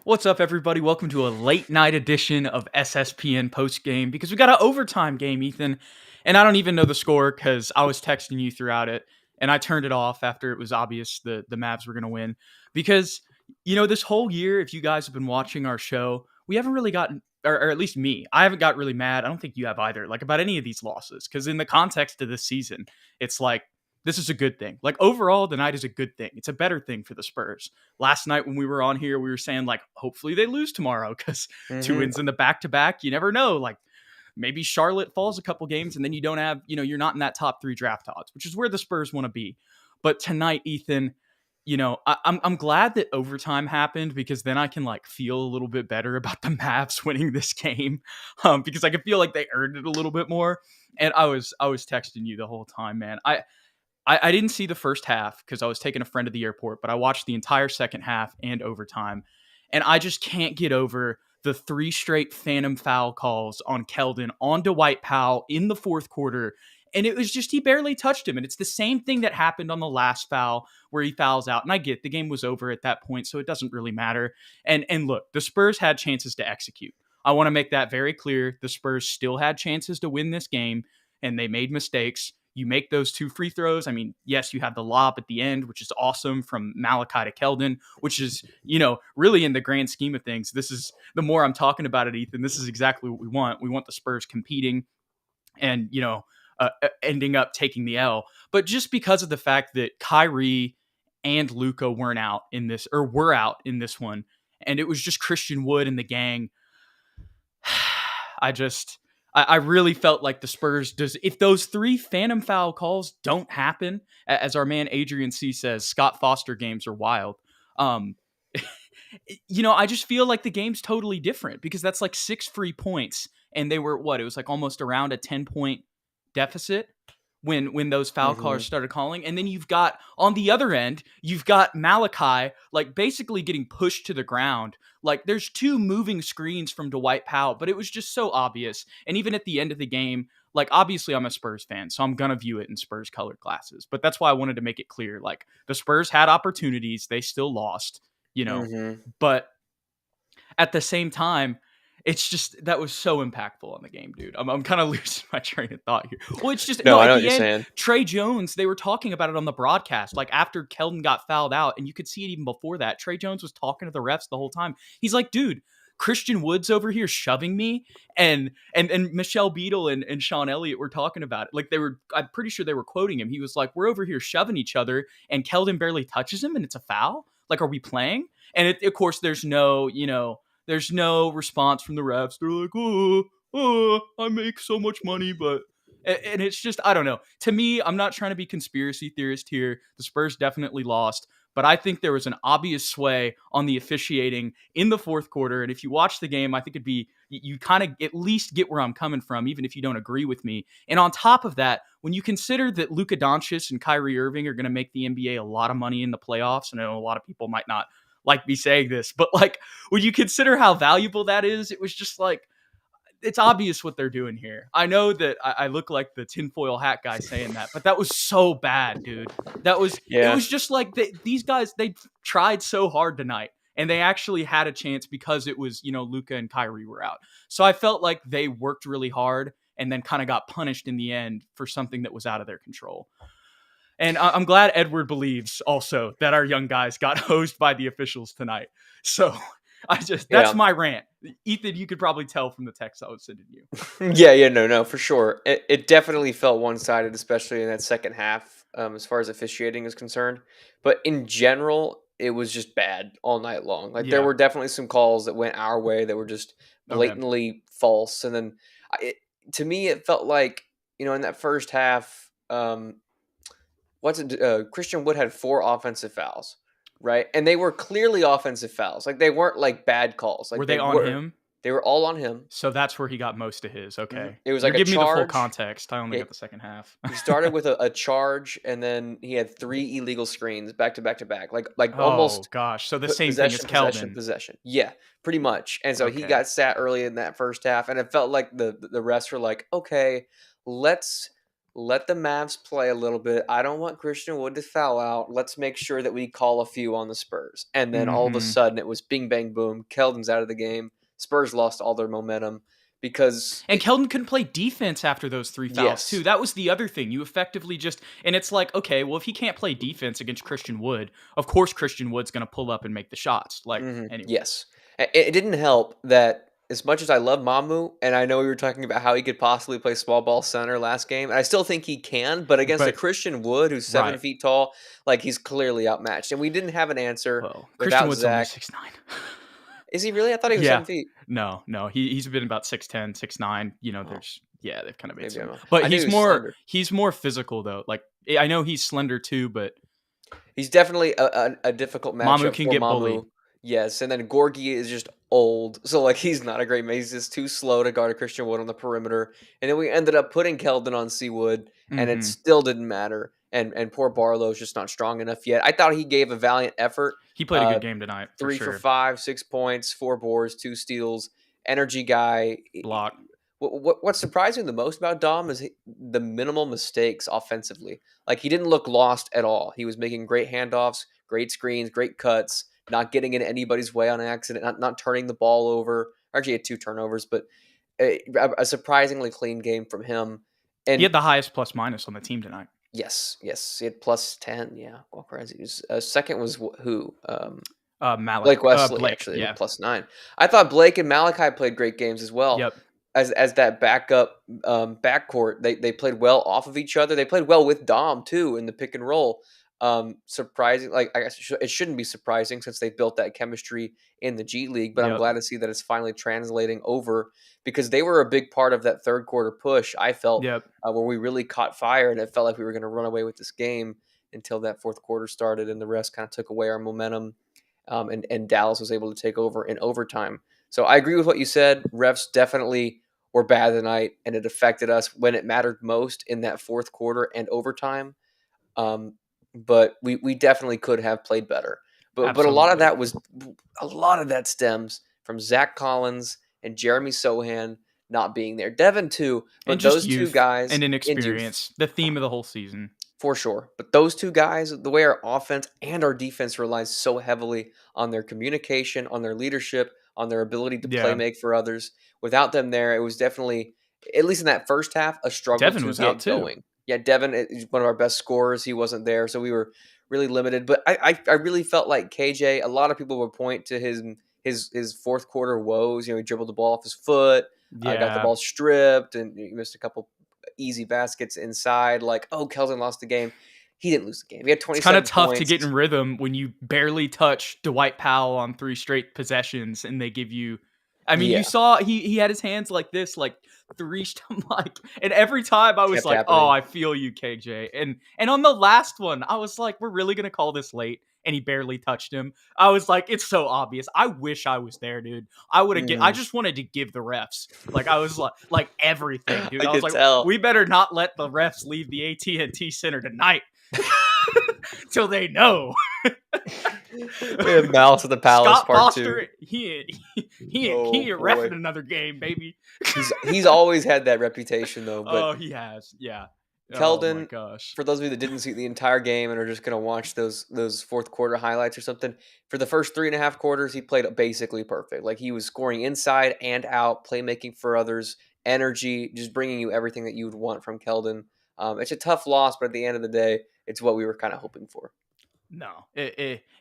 What's up, everybody? Welcome to a late night edition of SSPN Postgame because we got an overtime game, Ethan. And I don't even know the score because I was texting you throughout it, and I turned it off after it was obvious the Mavs were going to win. Because, this whole year, if you guys have been watching our show, we haven't really gotten, or at least me, I haven't got really mad. I don't think you have either, like about any of these losses. Because in the context of this season, it's like, this is a good thing. Like overall, the night is a good thing. It's a better thing for the Spurs. Last night when we were on here, we were saying like, hopefully they lose tomorrow because two wins in the back-to-back, you never know. Like maybe Charlotte falls a couple games and then you don't have, you're not in that top 3 draft odds, which is where the Spurs want to be. But tonight, Ethan, I'm glad that overtime happened because then I can like feel a little bit better about the Mavs winning this game because I can feel like they earned it a little bit more. And I was texting you the whole time, man. I didn't see the first half because I was taking a friend to the airport, but I watched the entire second half and overtime. And I just can't get over the 3 straight phantom foul calls on Keldon on Dwight Powell in the fourth quarter. And it was just, he barely touched him. And it's the same thing that happened on the last foul where he fouls out. And I get the game was over at that point, so it doesn't really matter. And look, the Spurs had chances to execute. I want to make that very clear. The Spurs still had chances to win this game, and they made mistakes. You make those 2 free throws. I mean, yes, you have the lob at the end, which is awesome from Malachi to Keldon, which is, really in the grand scheme of things, this is the more I'm talking about it, Ethan, this is exactly what we want. We want the Spurs competing and, ending up taking the L. But just because of the fact that Kyrie and Luka were out in this one, and it was just Christian Wood and the gang, I really felt like the Spurs if those 3 phantom foul calls don't happen, as our man Adrian C says, Scott Foster games are wild. I just feel like the game's totally different because that's like 6 free points, and they were it was like almost around a 10-point deficit when those foul calls started calling. And then you've got on the other end, you've got Malachi like basically getting pushed to the ground. Like there's 2 moving screens from Dwight Powell, but it was just so obvious. And even at the end of the game, like obviously I'm a Spurs fan, so I'm going to view it in Spurs colored glasses. But that's why I wanted to make it clear. Like the Spurs had opportunities, they still lost, but at the same time, it's just that was so impactful on the game, dude. I'm kind of losing my train of thought here. Well, it's just No, I know at what the you're end, saying. Trey Jones, they were talking about it on the broadcast, like after Keldon got fouled out, and you could see it even before that. Trey Jones was talking to the refs the whole time. He's like, dude, Christian Wood's over here shoving me, and Michelle Beadle and Sean Elliott were talking about it. Like I'm pretty sure they were quoting him. He was like, we're over here shoving each other, and Keldon barely touches him, and it's a foul. Like, are we playing? And of course, there's no response from the refs. They're like, I make so much money, but... And it's just, I don't know. To me, I'm not trying to be conspiracy theorist here. The Spurs definitely lost, but I think there was an obvious sway on the officiating in the fourth quarter. And if you watch the game, I think you kind of at least get where I'm coming from, even if you don't agree with me. And on top of that, when you consider that Luka Doncic and Kyrie Irving are going to make the NBA a lot of money in the playoffs, and I know a lot of people might not like me saying this, but like when you consider how valuable that is, it was just like, it's obvious what they're doing here. I know that I look like the tinfoil hat guy saying that, but that was so bad, dude. It was just like these guys, they tried so hard tonight, and they actually had a chance because it was, Luka and Kyrie were out. So I felt like they worked really hard and then kind of got punished in the end for something that was out of their control. And I'm glad Edward believes also that our young guys got hosed by the officials tonight. So that's my rant. Ethan, you could probably tell from the text I was sending you. No, for sure. It definitely felt one-sided, especially in that second half, as far as officiating is concerned. But in general, it was just bad all night long. Like there were definitely some calls that went our way that were just blatantly false. And then to me, it felt like, in that first half, Christian Wood had 4 offensive fouls. Right, and they were clearly offensive fouls. Like they weren't like bad calls. Like were they on him? They were all on him. So that's where he got most of his. Okay, mm-hmm. It was like give me the full context. I only got the second half. He started with a charge, and then he had 3 illegal screens back to back to back. Like almost. Oh gosh, so the same thing as Keldon. Possession. Yeah, pretty much. And so he got sat early in that first half, and it felt like the refs were like, okay, let's let the Mavs play a little bit. I don't want Christian Wood to foul out. Let's make sure that we call a few on the Spurs. And then all of a Mm-hmm. sudden it was bing, bang, boom. Keldon's out of the game. Spurs lost all their momentum because, And Keldon couldn't play defense after those 3 fouls too. yes. That was the other thing. You effectively just, and it's like, okay, well, if he can't play defense against Christian Wood, of course Christian Wood's going to pull up and make the shots. Like, anyway. Yes. It didn't help that as much as I love Mamu, and I know we were talking about how he could possibly play small ball center last game, and I still think he can, but against a But Christian Wood who's 7 right. feet tall, like he's clearly outmatched. And we didn't have an answer Well, Christian without Wood's only Zach. 6'9". Is he really? I thought he was Yeah. 7 feet. No. He's been about 6'10", 6'9". You know, Oh, they've kind of made maybe I'm some. wrong. But I knew he was slender. he's more physical though. Like, I know he's slender too, but He's definitely a difficult Mamu matchup can for get bullied. Mamu. Yes, and then Gorgie is just old, so like he's not a great mate. He's just too slow to guard a Christian Wood on the perimeter. And then we ended up putting Keldon on Seawood, and it Mm-hmm. still didn't matter. And poor Barlow's just not strong enough yet. I thought he gave a valiant effort. He played a good game tonight for 3 for sure. 5, 6 points, 4 boards, 2 steals. Energy guy. Block. What's surprising the most about Dom is the minimal mistakes offensively. Like he didn't look lost at all. He was making great handoffs, great screens, great cuts, not getting in anybody's way on accident, not turning the ball over. Actually, he had 2 turnovers, but a surprisingly clean game from him. He And had the highest plus minus on the team tonight. yes, he had plus 10. Yeah, well, crazy. Second was who? Blake Wesley, Blake. actually, with Yeah. plus 9. I thought Blake and Malachi played great games as well. Yep. As that backup backcourt, they played well off of each other. They played well with Dom too in the pick and roll. Surprising, like I guess it shouldn't be surprising since they built that chemistry in the G League. But I'm Yep. glad to see that it's finally translating over because they were a big part of that third quarter push. I felt Yep. where we really caught fire and it felt like we were going to run away with this game until that fourth quarter started and the rest kind of took away our momentum. And Dallas was able to take over in overtime. So I agree with what you said. Refs definitely were bad tonight, and it affected us when it mattered most in that fourth quarter and overtime. But we definitely could have played better. But a lot of that stems from Zach Collins and Jeremy Sohan not being there. Devin too, but And just those two youth guys and in youth. inexperience. The theme of the whole season. For sure. But those two guys, the way our offense and our defense relies so heavily on their communication, on their leadership, on their ability to play Yeah. make for others. Without them there, it was definitely, at least in that first half, a struggle Devin to was out get too. going. Yeah, Devin is one of our best scorers. He wasn't there, so we were really limited. But I really felt like KJ, a lot of people would point to his fourth quarter woes. He dribbled the ball off his foot, got the Yeah. ball stripped, and he missed a couple easy baskets inside. Like, oh, Keldon lost the game. He didn't lose the game. He had 27 It's kind of tough points. to get in rhythm when you barely touch Dwight Powell on 3 straight possessions and they give you. I mean, Yeah. you saw he had his hands like this, like 3. And every time I was Kept like, happening. "Oh, I feel you, KJ." And on the last one, I was like, "We're really gonna call this late." And he barely touched him. I was like, "It's so obvious." I wish I was there, dude. I would have. I just wanted to give the refs. Like I was like everything, dude. I I was could like, tell. we better not let the refs leave the AT&T Center tonight. Till they know. We have Mouse at the Palace Scott part Foster, 2. he Oh, ain't boy. reffing another game, baby. He's always had that reputation though. But Oh, he has, yeah. Oh my Keldon, gosh. for those of you that didn't see the entire game and are just gonna watch those fourth quarter highlights or something, for the first 3.5 quarters, he played basically perfect. Like he was scoring inside and out, playmaking for others, energy, just bringing you everything that you would want from Keldon. It's a tough loss, but at the end of the day, it's what we were kind of hoping for. No,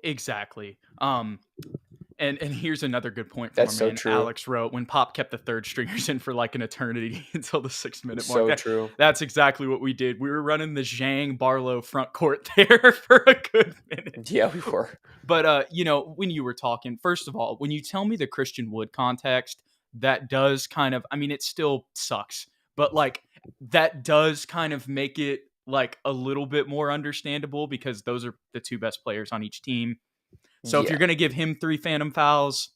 exactly. And here's another good point from That's our so man true. Alex wrote when Pop kept the third stringers in for like an eternity until the 6-minute mark. So true. That's exactly what we did. We were running the Zhang Barlow front court there for a good minute. Yeah, we were. But when you were talking, first of all, when you tell me the Christian Wood context, that does kind of, I mean, it still sucks, but like that does kind of make it like a little bit more understandable because those are the 2 best players on each team. So if you're going to give him 3 phantom fouls,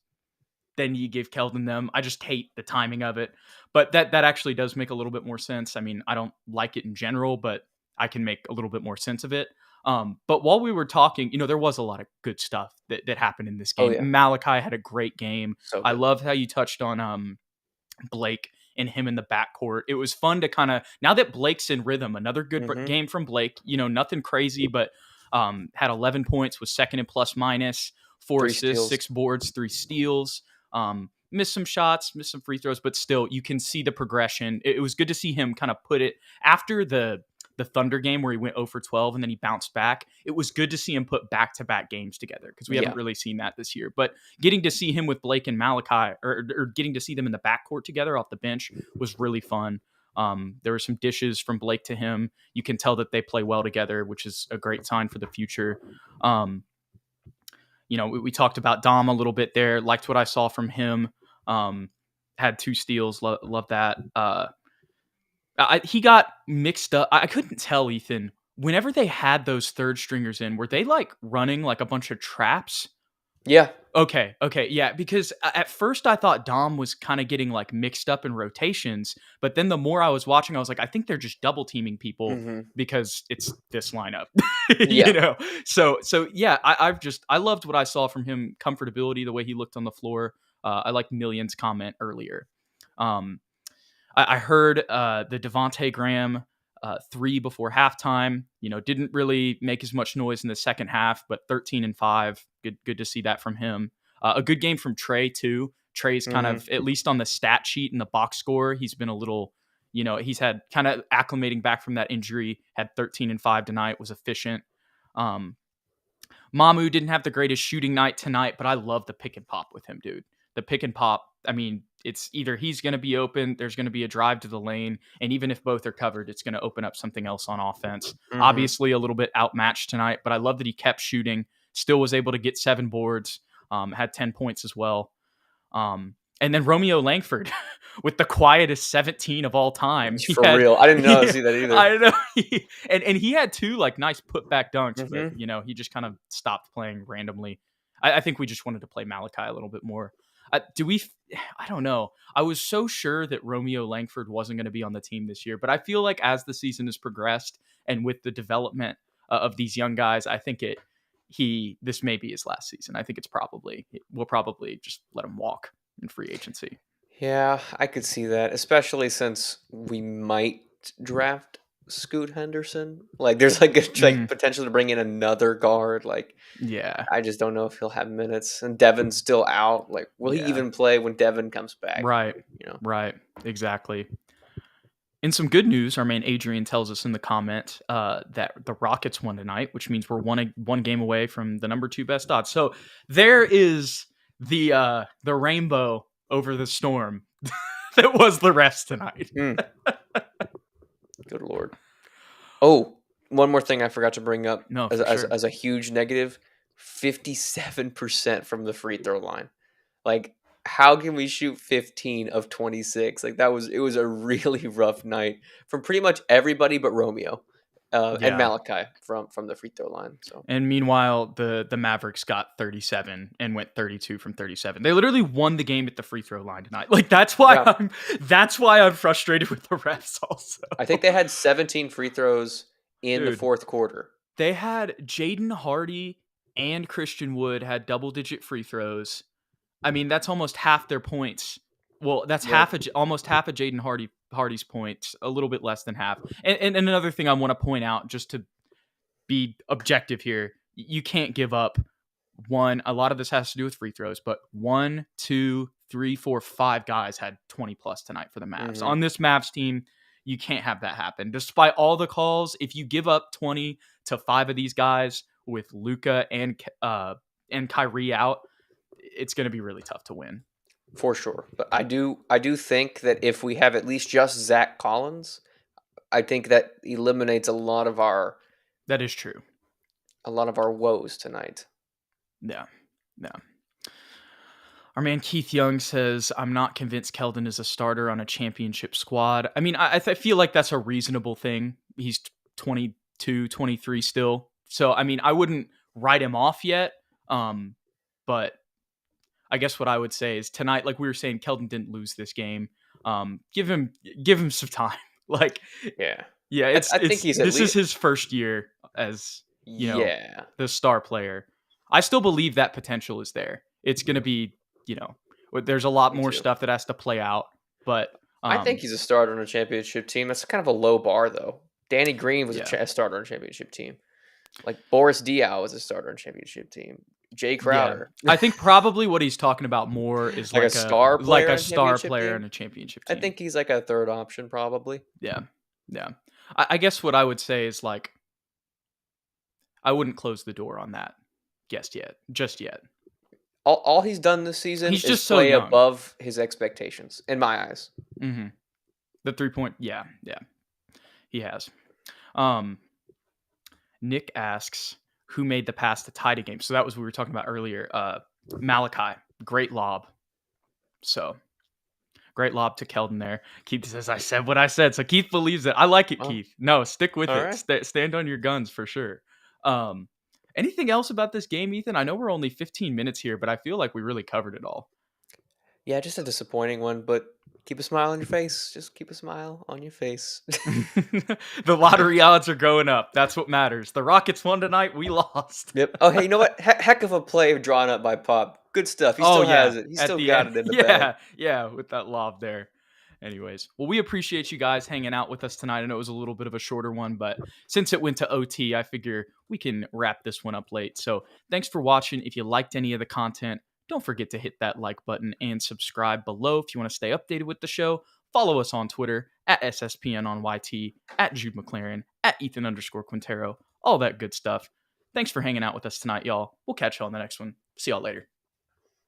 then you give Keldon them. I just hate the timing of it. But that actually does make a little bit more sense. I mean, I don't like it in general, but I can make a little bit more sense of it. But while we were talking, there was a lot of good stuff that happened in this game. Oh, yeah. Malachi had a great game. So I good. love how you touched on Blake and him in the backcourt. It was fun to kind of, now that Blake's in rhythm, another good game from Blake, nothing crazy, but had 11 points, was second in plus minus, 4 assists, steals. 6 boards, 3 steals. Missed some shots, missed some free throws, but still you can see the progression. It was good to see him kind of put it after the Thunder game where he went 0 for 12 and then he bounced back. It was good to see him put back-to-back games together because we haven't really seen that this year. But getting to see him with Blake and Malachi, or getting to see them in the backcourt together off the bench was really fun. There were some dishes from Blake to him. You can tell that they play well together, which is a great sign for the future. We talked about Dom a little bit there. Liked what I saw from him. Had 2 steals. Love that. He got mixed up. I couldn't tell, Ethan. Whenever they had those third stringers in, were they like running like a bunch of traps? Yeah. Okay. Yeah. Because at first I thought Dom was kind of getting like mixed up in rotations. But then the more I was watching, I was like, I think they're just double teaming people because it's this lineup. So yeah, I loved what I saw from him. Comfortability, the way he looked on the floor. I liked Million's comment earlier. I heard the Devontae Graham 3 before halftime. Didn't really make as much noise in the second half, but 13 and 5. Good to see that from him. A good game from Trey too. Trey's kind of, at least on the stat sheet and the box score, he's been a little, he's had kind of acclimating back from that injury. Had 13 and 5 tonight. Was efficient. Mamu didn't have the greatest shooting night tonight, but I love the pick and pop with him, dude. The pick and pop, I mean, it's either he's going to be open, there's going to be a drive to the lane, and even if both are covered, it's going to open up something else on offense. Obviously a little bit outmatched tonight, but I love that he kept shooting, still was able to get 7 boards, had 10 points as well. And then Romeo Langford with the quietest 17 of all time. Real. I didn't know see that either. I know. And he had 2 like nice putback dunks, but he just kind of stopped playing randomly. I think we just wanted to play Malachi a little bit more. I don't know. I was so sure that Romeo Langford wasn't going to be on the team this year, but I feel like as the season has progressed and with the development of these young guys, I think this may be his last season. I think we'll probably just let him walk in free agency. Yeah, I could see that, especially since we might draft Scoot Henderson. Like there's like potential to bring in another guard. Like, yeah, I just don't know if he'll have minutes. And Devin's still out. Like, will he even play when Devin comes back? Right. Right. Exactly. In some good news, our man Adrian tells us in the comment that the Rockets won tonight, which means we're one game away from the number 2 best odds. So there is the rainbow over the storm that was the rest tonight. Good Lord. Oh, one more thing I forgot to bring up as a huge negative, 57% from the free throw line. Like, how can we shoot 15 of 26? Like, it was a really rough night from pretty much everybody but Romeo and Malachi from the free throw line. So, and meanwhile, the Mavericks got 37 and went 32 from 37. They literally won the game at the free throw line tonight. Like that's why I'm frustrated with the refs. Also, I think they had 17 free throws in the fourth quarter. They had Jaden Hardy and Christian Wood had double-digit free throws. I mean, that's almost half their points. Well, that's almost half of Jaden Hardy's points, a little bit less than half. And another thing I want to point out, just to be objective here, you can't give up a lot of this has to do with free throws, but 1, 2, 3, 4, 5 guys had 20 plus tonight for the Mavs. On this Mavs team, you can't have that happen. Despite all the calls, if you give up 20 to 5 of these guys with Luka and Kyrie out, it's going to be really tough to win. For sure. But I do think that if we have at least just Zach Collins, I think that eliminates a lot of our... That is true. A lot of our woes tonight. Yeah. Our man Keith Young says, I'm not convinced Keldon is a starter on a championship squad. I mean, I feel like that's a reasonable thing. He's 22, 23 still. So, I mean, I wouldn't write him off yet. But I guess what I would say is tonight, like we were saying, Keldon didn't lose this game. Give him some time. Like, yeah. I think this is his first year as the star player. I still believe that potential is there. It's going to be, there's a lot more stuff that has to play out, but I think he's a starter on a championship team. That's kind of a low bar, though. Danny Green was a starter on a championship team. Like Boris Diaw was a starter on a championship team. Jay Crowder. I think probably what he's talking about more is like a star player, a star player in a championship team. I think he's like a third option, probably. Yeah. I guess what I would say is like, I wouldn't close the door on that just yet. All he's done this season He's is just so play young. above his expectations, in my eyes. Mm-hmm. The 3-point, yeah, he has. Nick asks, who made the pass to tie the game? So that was what we were talking about earlier. Malachi, great lob. So, great lob to Keldon there. Keith says, I said what I said. So Keith believes it. I like it, Keith. No, stick with it. Right. Stand on your guns for sure. Anything else about this game, Ethan? I know we're only 15 minutes here, but I feel like we really covered it all. Yeah, just a disappointing one, but keep a smile on your face. Just keep a smile on your face. The lottery odds are going up. That's what matters. The Rockets won tonight. We lost. Yep. Oh, hey, you know what? Heck of a play drawn up by Pop. Good stuff. He still has it. He still got it in the bag. Yeah, with that lob there. Anyways, well, we appreciate you guys hanging out with us tonight. I know it was a little bit of a shorter one, but since it went to OT, I figure we can wrap this one up late. So thanks for watching. If you liked any of the content, don't forget to hit that like button and subscribe below if you want to stay updated with the show. Follow us on Twitter at SSPN on YT, at Jude McLaren, at Ethan_Quintero, all that good stuff. Thanks for hanging out with us tonight, y'all. We'll catch you on the next one. See y'all later.